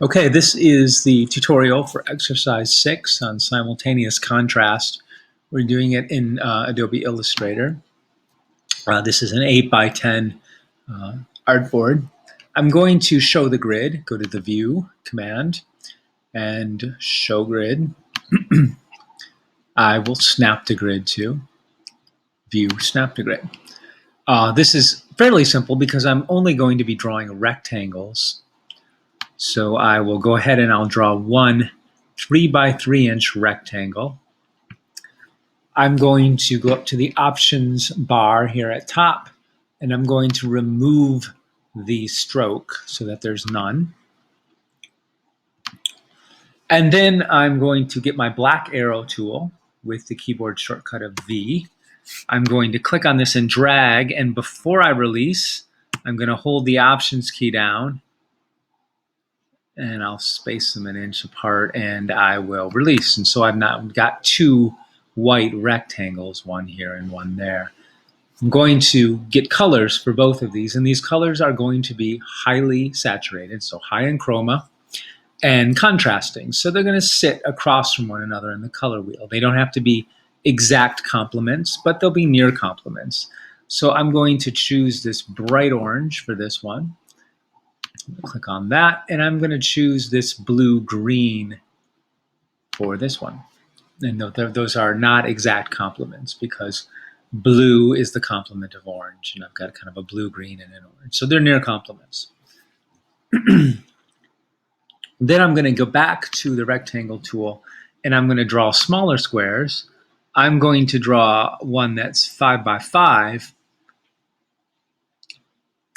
Okay, this is the tutorial for exercise 6 on simultaneous contrast. We're doing it in Adobe Illustrator. This is an 8 by 10 artboard. I'm going to show the grid. Go to the View command and Show Grid. I will snap the grid to View, Snap to Grid. This is fairly simple because I'm only going to be drawing rectangles. So I will go ahead and I'll draw one 3 by 3 inch rectangle. I'm going to go up to the options bar here at top, and I'm going to remove the stroke so that there's none. And then I'm going to get my black arrow tool with the keyboard shortcut of V. I'm going to click on this and drag, and before I release, I'm going to hold the options key down, and I'll space them an inch apart, and I will release. And so I've now got two white rectangles, one here and one there. I'm going to get colors for both of these, and these colors are going to be highly saturated, so high in chroma, and contrasting. So they're going to sit across from one another in the color wheel. They don't have to be exact complements, but they'll be near complements. So I'm going to choose this bright orange for this one. Click on that, and I'm going to choose this blue-green for this one. And those are not exact complements because blue is the complement of orange, and I've got kind of a blue-green and an orange. So they're near complements. Then I'm going to go back to the rectangle tool, and I'm going to draw smaller squares. I'm going to draw one that's 5 by 5.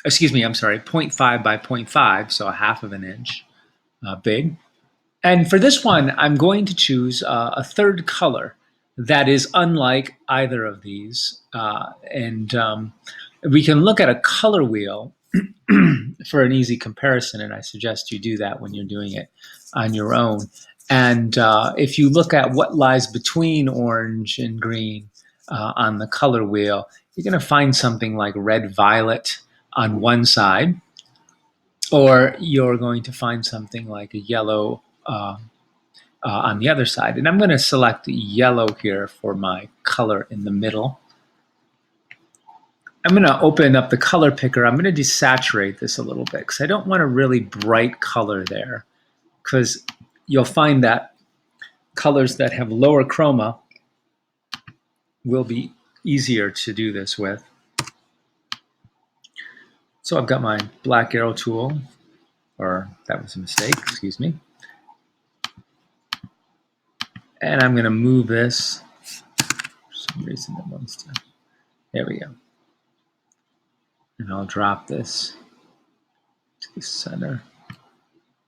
Excuse me, I'm sorry, 0.5 by 0.5, so a half of an inch big. And for this one, I'm going to choose a third color that is unlike either of these. We can look at a color wheel for an easy comparison, and I suggest you do that when you're doing it on your own. And if you look at what lies between orange and green on the color wheel, you're going to find something like red-violet on one side, or you're going to find something like a yellow on the other side. And I'm going to select yellow here for my color in the middle. I'm going to open up the color picker. I'm going to desaturate this a little bit because I don't want a really bright color there, because you'll find that colors that have lower chroma will be easier to do this with. So I've got my black arrow tool, or that was a mistake, excuse me. And I'm going to move this. For some reason it wants to. There we go. And I'll drop this to the center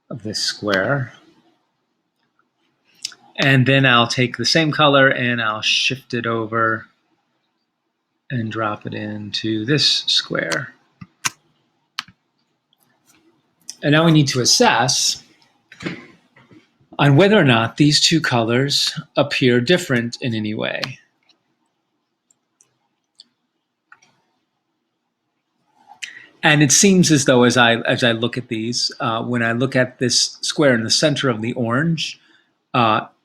of this square. And then I'll take the same color and I'll shift it over and drop it into this square. And now we need to assess on whether or not these two colors appear different in any way. And it seems as though as I look at these, when I look at this square in the center of the orange,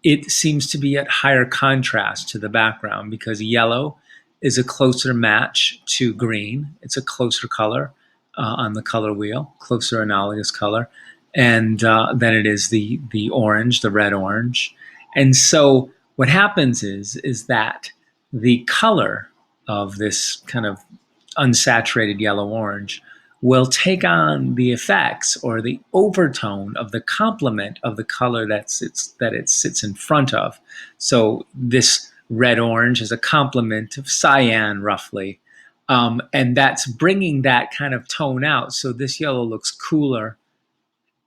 it seems to be at higher contrast to the background because yellow is a closer match to green. It's a closer color on the color wheel, closer analogous color, and than it is the orange, the red orange. And so what happens is that the color of this kind of unsaturated yellow orange will take on the effects or the overtone of the complement of the color that it sits in front of. So this red orange is a complement of cyan roughly, and that's bringing that kind of tone out. So this yellow looks cooler,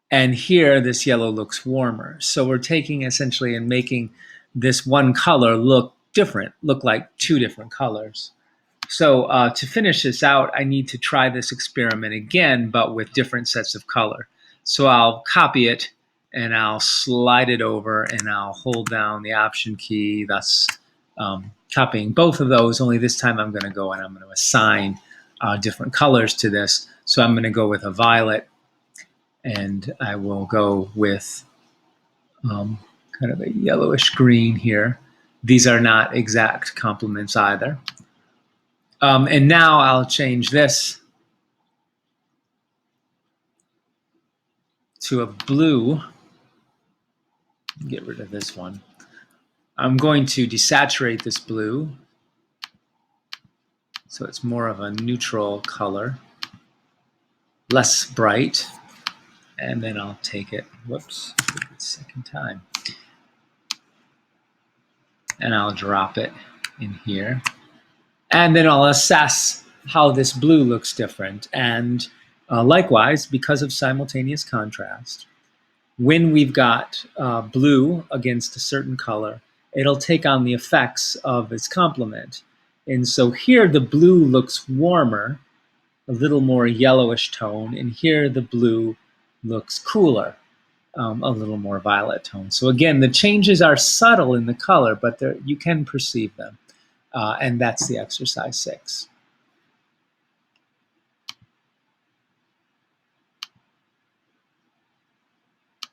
and here this yellow looks warmer. So we're taking essentially and making this one color look different, look like two different colors. So to finish this out, I need to try this experiment again, but with different sets of color. So I'll copy it and I'll slide it over and I'll hold down the option key, thus copying both of those, only this time I'm going to go and I'm going to assign different colors to this. So I'm going to go with a violet, And I will go with kind of a yellowish green here. These are not exact complements either. And now I'll change this to a blue. Get rid of this one. I'm going to desaturate this blue so it's more of a neutral color, less bright. And then I'll take it, whoops, second time. And I'll drop it in here. And then I'll assess how this blue looks different. And likewise, because of simultaneous contrast, when we've got blue against a certain color, it'll take on the effects of its complement. And so here the blue looks warmer, a little more yellowish tone, and here the blue looks cooler, a little more violet tone. So again, the changes are subtle in the color, but you can perceive them. And that's the exercise 6.